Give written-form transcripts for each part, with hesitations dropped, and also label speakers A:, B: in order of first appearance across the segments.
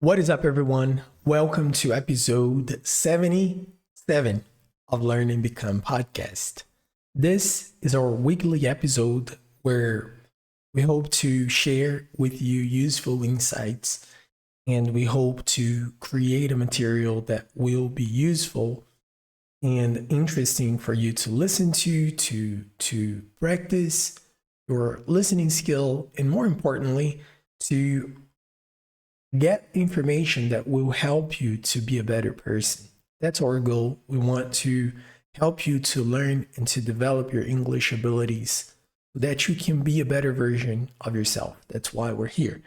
A: What is up, everyone? Welcome to episode 77 of Learn and Become podcast. This is our weekly episode where we hope to share with you useful insights and we hope to create a material that will be useful and interesting for you to listen to practice your listening skill, and more importantly, to get information that will help you to be a better person. That's our goal. We want to help you to learn and to develop your English abilities so that you can be a better version of yourself. That's why we're here.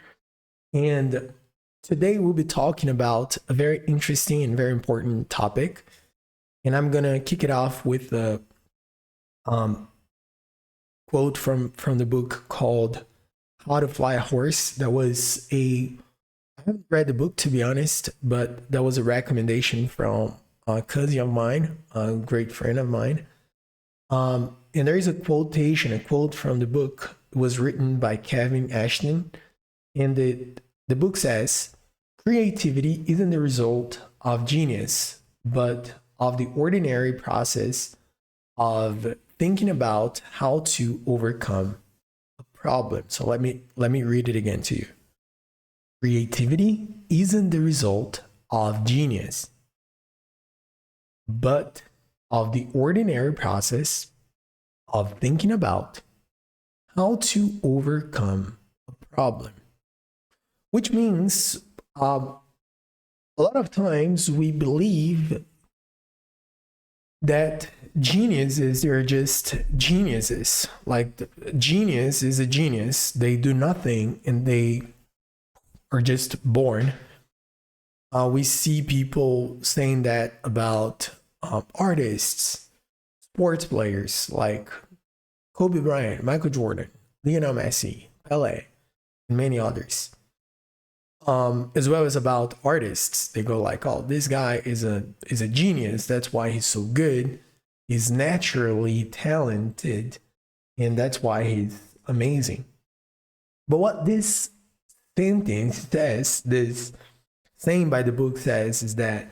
A: And today we'll be talking about a very interesting and very important topic. And I'm going to kick it off with a quote from the book called How to Fly a Horse. I haven't read the book, to be honest, but that was a recommendation from a cousin of mine, a great friend of mine. And there is a quote from the book. It was written by Kevin Ashton. And the book says, creativity isn't the result of genius, but of the ordinary process of thinking about how to overcome a problem. So let me read it again to you. Creativity isn't the result of genius, but of the ordinary process of thinking about how to overcome a problem. Which means a lot of times we believe that geniuses are just geniuses. Like the genius is a genius. They do nothing and they are just born. We see people saying that about artists, sports players like Kobe Bryant, Michael Jordan, Lionel Messi, Pelé, and many others. As well as about artists. They go like, oh, this guy is a genius. That's why he's so good. He's naturally talented, and that's why he's amazing. But what this sentence says, this saying by the book says, is that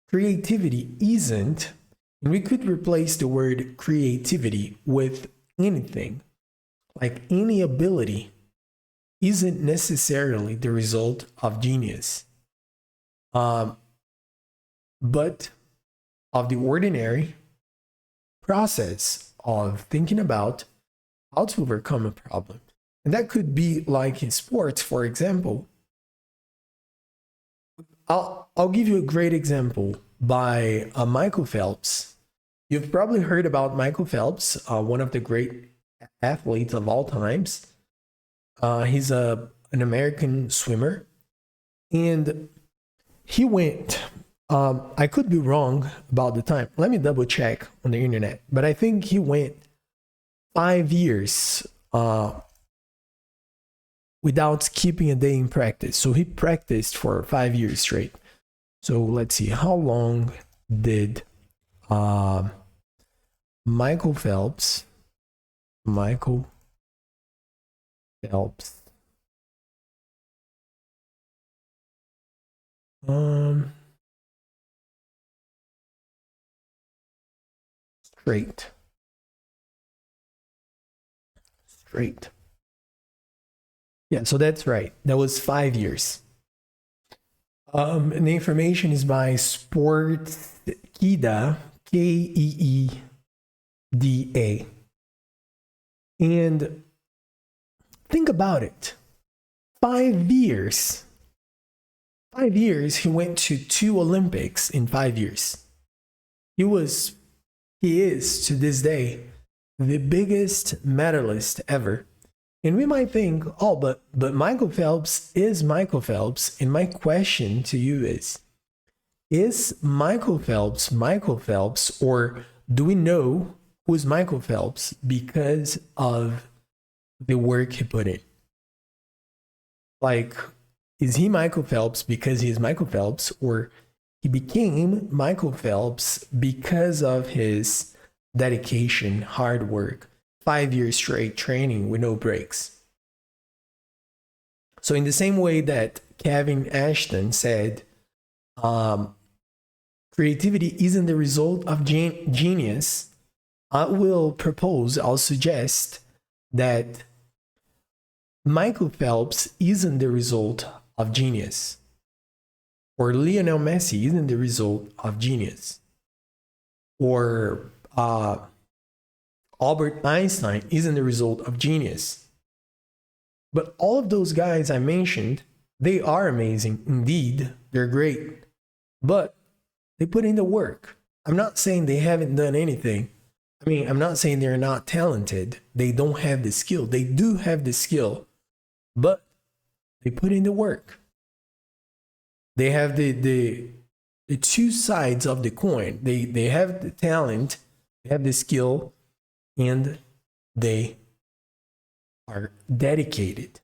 A: creativity isn't, and we could replace the word creativity with anything, like any ability isn't necessarily the result of genius, but of the ordinary process of thinking about how to overcome a problem. And that could be like in sports, for example. I'll give you a great example by Michael Phelps. You've probably heard about Michael Phelps, one of the great athletes of all times. He's an American swimmer, and he went. I could be wrong about the time. Let me double check on the internet, but I think he went 5 years without skipping a day in practice. So he practiced for 5 years straight. So let's see, how long did Michael Phelps straight. Yeah, so that's right. That was 5 years. And the information is by Sportkeeda, Keeda. And think about it. 5 years. 5 years, he went to 2 Olympics in 5 years. He is to this day the biggest medalist ever. And we might think, oh, but Michael Phelps is Michael Phelps. And my question to you is Michael Phelps, or do we know who's Michael Phelps because of the work he put in? Like, is he Michael Phelps because he is Michael Phelps, or he became Michael Phelps because of his dedication, hard work, 5 years straight training with no breaks? So in the same way that Kevin Ashton said, creativity isn't the result of genius. I'll suggest that Michael Phelps isn't the result of genius, or Lionel Messi isn't the result of genius, or Albert Einstein isn't the result of genius. But all of those guys I mentioned, they are amazing. Indeed, they're great. But they put in the work. I'm not saying they haven't done anything. I mean, I'm not saying they're not talented. They don't have the skill. They do have the skill, but they put in the work. They have the two sides of the coin. They have the talent, they have the skill, and they are dedicated.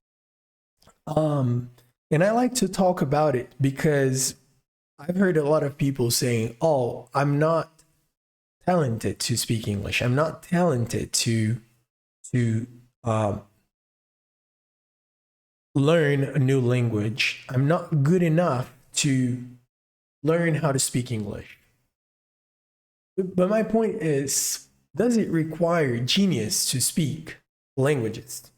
A: And I like to talk about it because I've heard a lot of people saying, "Oh, I'm not talented to speak English. I'm not talented to learn a new language. I'm not good enough to learn how to speak English." But my point is, does it require genius to speak languages?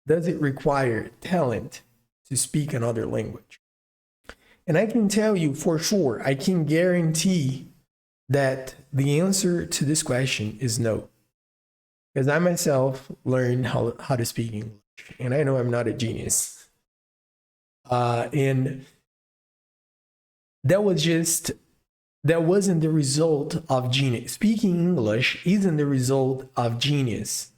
A: Does it require talent to speak another language? And I can tell you for sure, I can guarantee that the answer to this question is no. Because I myself learned how to speak English, and I know I'm not a genius. And that wasn't the result of genius. Speaking English isn't the result of genius.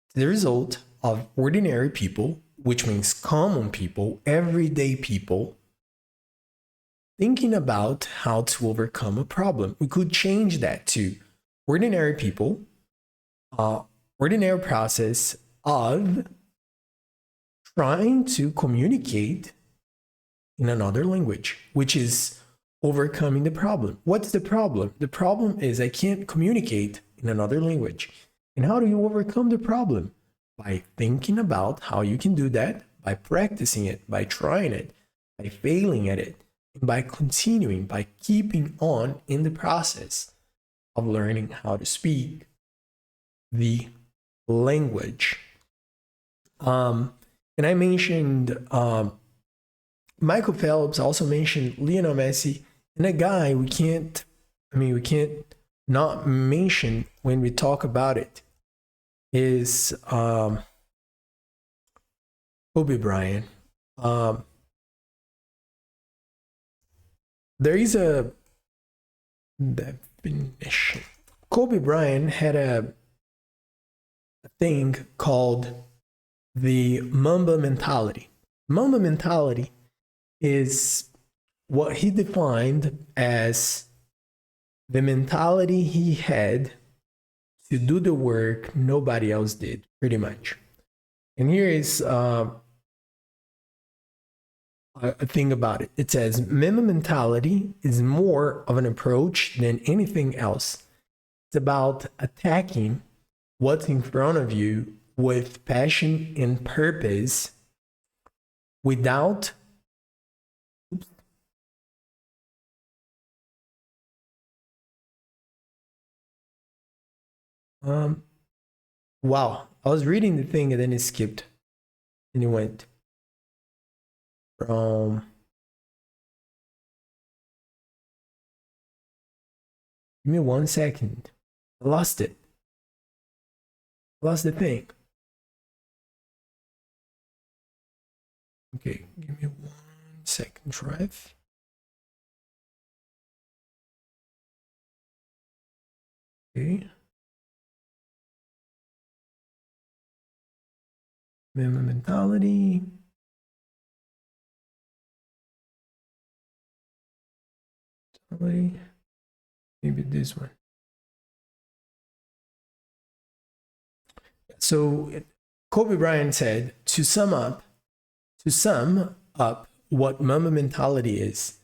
A: It's the result of ordinary people, which means common people, everyday people, thinking about how to overcome a problem. We could change that to ordinary people, ordinary process of trying to communicate in another language, which is overcoming the problem. What's the problem? The problem is I can't communicate in another language. And how do you overcome the problem? By thinking about how you can do that, by practicing it, by trying it, by failing at it, and by continuing, by keeping on in the process of learning how to speak the language. And I mentioned Michael Phelps, also mentioned Lionel Messi, and a guy we can't not mention when we talk about it is Kobe Bryant. There is a definition. Kobe Bryant had a thing called the Mamba mentality. Mamba mentality is what he defined as the mentality he had to do the work nobody else did, pretty much. And here is a thing about it. It says, Mamba mentality is more of an approach than anything else. It's about attacking what's in front of you with passion and purpose without wow, I was reading the thing and then it skipped and it went from give me 1 second. I lost it. Lost the thing. Okay, give me 1 second, drive. Okay. Mamba mentality. Maybe this one. So Kobe Bryant said, to sum up what Mamba mentality is,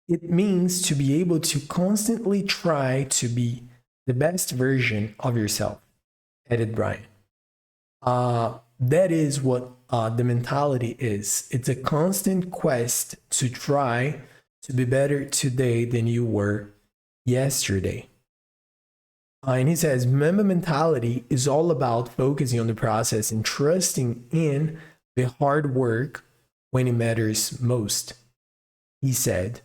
A: it means to be able to constantly try to be the best version of yourself, added Bryant. that is what the mentality is. It's a constant quest to try to be better today than you were yesterday. And he says, member mentality is all about focusing on the process and trusting in the hard work when it matters most. He said,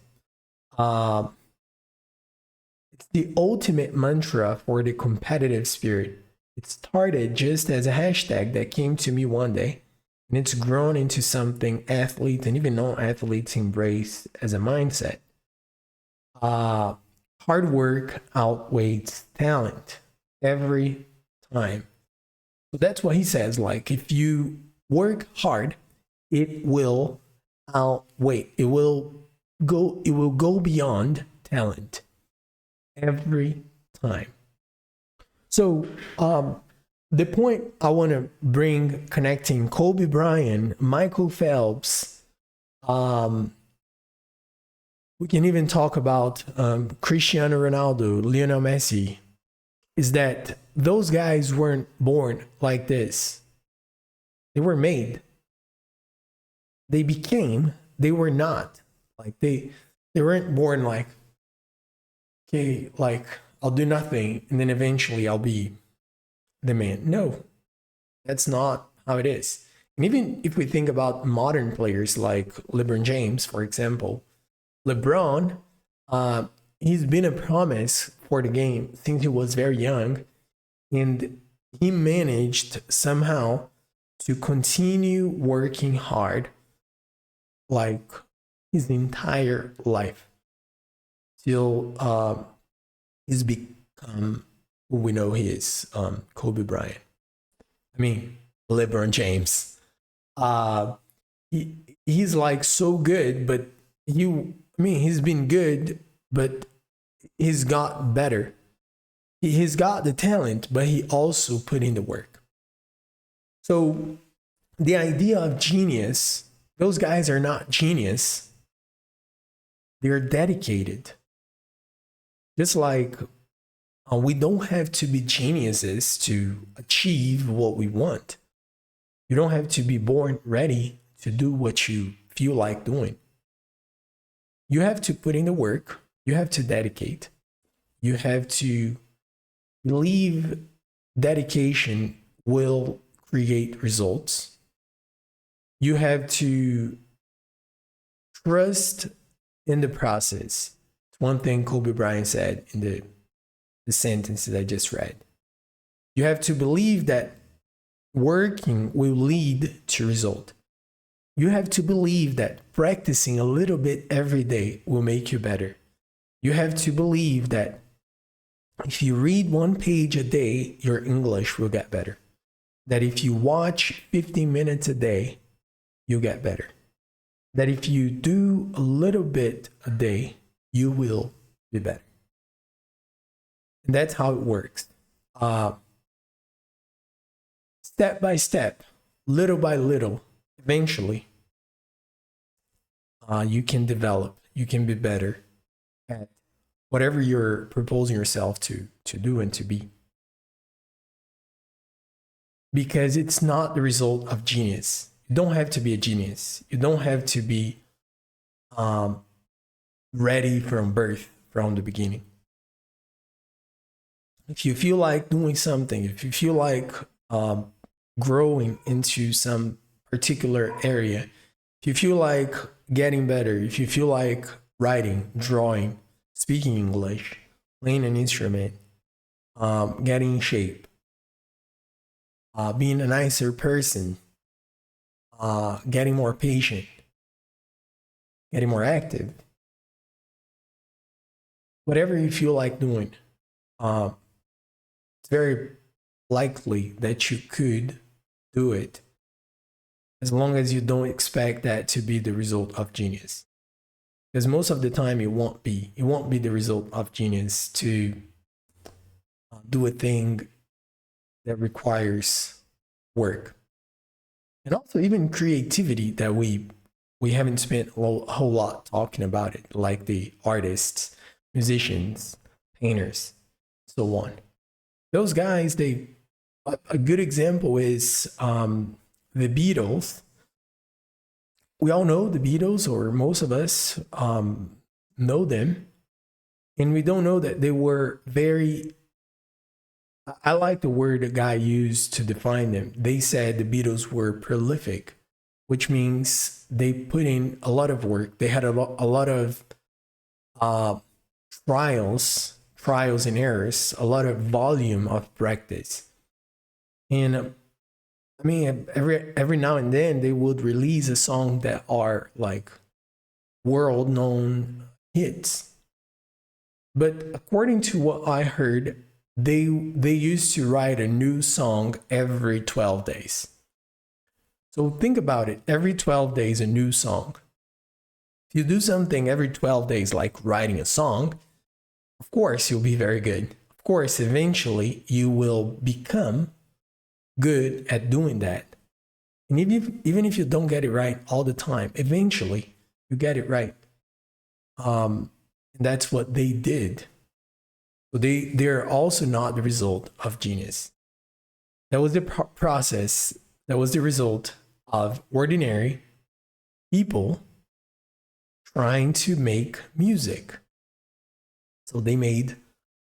A: it's the ultimate mantra for the competitive spirit. It started just as a hashtag that came to me one day, and it's grown into something athletes and even non-athletes embrace as a mindset. Hard work outweighs talent every time. So that's what he says. Like, if you work hard, it will outweigh, it will go beyond talent every time. So the point I want to bring, connecting Kobe Bryant, Michael Phelps, we can even talk about Cristiano Ronaldo, Lionel Messi, is that those guys weren't born like this. They were made. They became, they were not. Like they weren't born like, okay, like I'll do nothing and then eventually I'll be the man. No, that's not how it is. And even if we think about modern players like LeBron James, for example, LeBron, he's been a promise for the game since he was very young, and he managed somehow to continue working hard like his entire life till he's become who we know he is, Kobe Bryant. I mean, LeBron James. He's like so good, but he's been good, but he's got better. He's got the talent, but he also put in the work. So the idea of genius, those guys are not genius. They're dedicated. Just like we don't have to be geniuses to achieve what we want. You don't have to be born ready to do what you feel like doing. You have to put in the work. You have to dedicate. You have to believe dedication will create results. You have to trust in the process. It's one thing Kobe Bryant said in the sentences I just read. You have to believe that working will lead to result. You have to believe that practicing a little bit every day will make you better. You have to believe that if you read one page a day, your English will get better. That if you watch 15 minutes a day, you'll get better. That if you do a little bit a day, you will be better. And that's how it works. Step by step, little by little, eventually, you can develop, you can be better at whatever you're proposing yourself to do and to be. Because it's not the result of genius. You don't have to be a genius. You don't have to be ready from birth, from the beginning. If you feel like doing something, if you feel like growing into some particular area, if you feel like getting better, if you feel like writing, drawing, speaking English, playing an instrument, getting in shape, being a nicer person, getting more patient, getting more active, whatever you feel like doing, it's very likely that you could do it, as long as you don't expect that to be the result of genius. Because most of the time it won't be the result of genius to do a thing that requires work. And also even creativity that we haven't spent a whole lot talking about it, like the artists, musicians, painters, so on. Those guys, a good example is the Beatles. We all know the Beatles, or most of us know them, and we don't know that they were very. I like the word a guy used to define them. They said the Beatles were prolific, which means they put in a lot of work. They had a lot of trials and errors, a lot of volume of practice. And I mean, every now and then they would release a song that are like world known hits. But according to what I heard, they used to write a new song every 12 days. So think about it, every 12 days a new song. If you do something every 12 days like writing a song, of course you'll be very good. Of course, eventually you will become good at doing that. And even if you don't get it right all the time, eventually you get it right. And that's what they did. So they're also not the result of genius. That was the process. That was the result of ordinary people trying to make music. So they made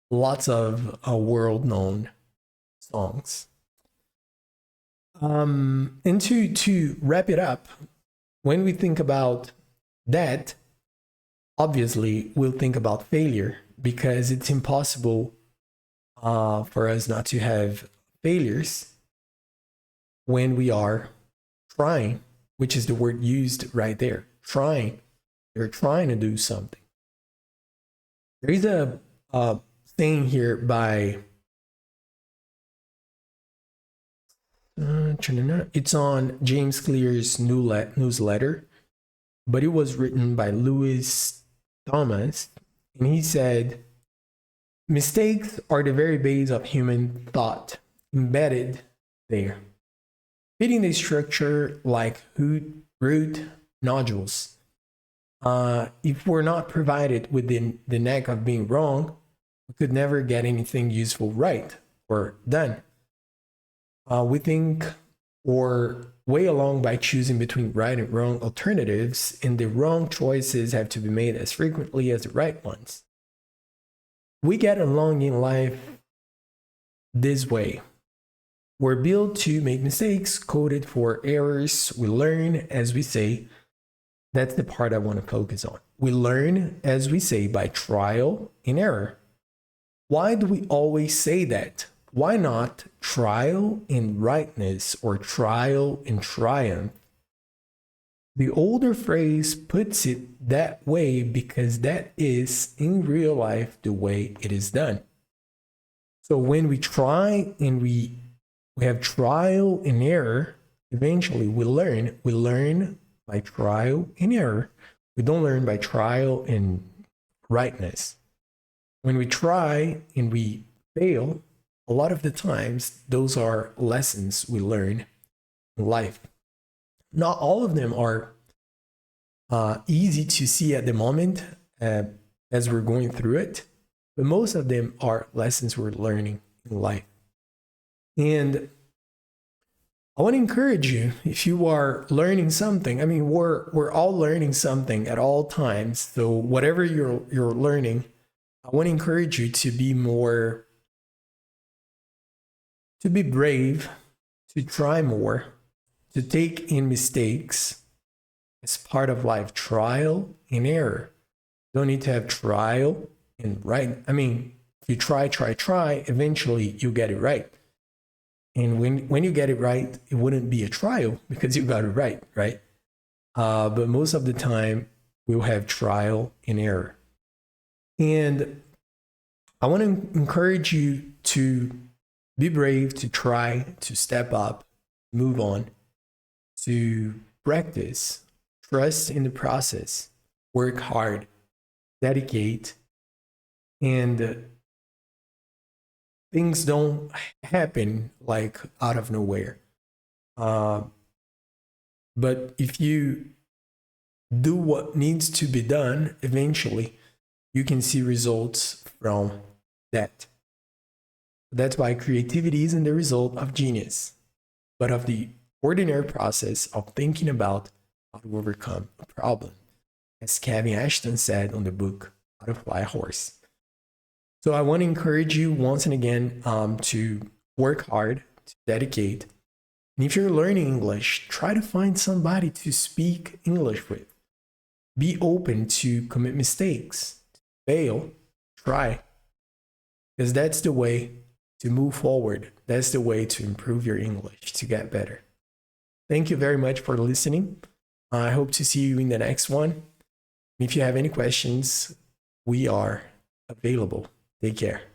A: lots of world-known songs. And to wrap it up, when we think about that, obviously we'll think about failure, because it's impossible for us not to have failures when we are trying, which is the word used right there. Trying. You're trying to do something. There is a saying here by it's on James Clear's newsletter, but it was written by Lewis Thomas, and he said, mistakes are the very base of human thought, embedded there, fitting the structure like root nodules. If we're not provided with the knack of being wrong, we could never get anything useful right or done. We think or way along by choosing between right and wrong alternatives, and the wrong choices have to be made as frequently as the right ones. We get along in life this way. We're built to make mistakes, coded for errors. We learn, as we say. That's the part I want to focus on. We learn, as we say, by trial and error. Why do we always say that? Why not trial in rightness or trial in triumph? The older phrase puts it that way because that is, in real life, the way it is done. So when we try and we have trial and error, eventually we learn. We learn by trial and error. We don't learn by trial and rightness. When we try and we fail, a lot of the times, those are lessons we learn in life. Not all of them are easy to see at the moment as we're going through it, but most of them are lessons we're learning in life. And I want to encourage you, if you are learning something, I mean, we're all learning something at all times. So whatever you're learning, I want to encourage you to be brave, to try more, to take in mistakes as part of life, trial and error. You don't need to have trial and right. I mean, if you try, eventually you get it right. And when you get it right, it wouldn't be a trial because you got it right, right? But most of the time, we'll have trial and error. And I want to encourage you to be brave, to try, to step up, move on, to practice, trust in the process, work hard, dedicate, and things don't happen like out of nowhere. But if you do what needs to be done, eventually you can see results from that. That's why creativity isn't the result of genius, but of the ordinary process of thinking about how to overcome a problem, as Kevin Ashton said on the book How to Fly a Horse. So I want to encourage you once and again to work hard, to dedicate. And if you're learning English, try to find somebody to speak English with. Be open to commit mistakes, fail, try. Because that's the way to move forward. That's the way to improve your English, to get better. Thank you very much for listening. I hope to see you in the next one. If you have any questions, we are available. Take care.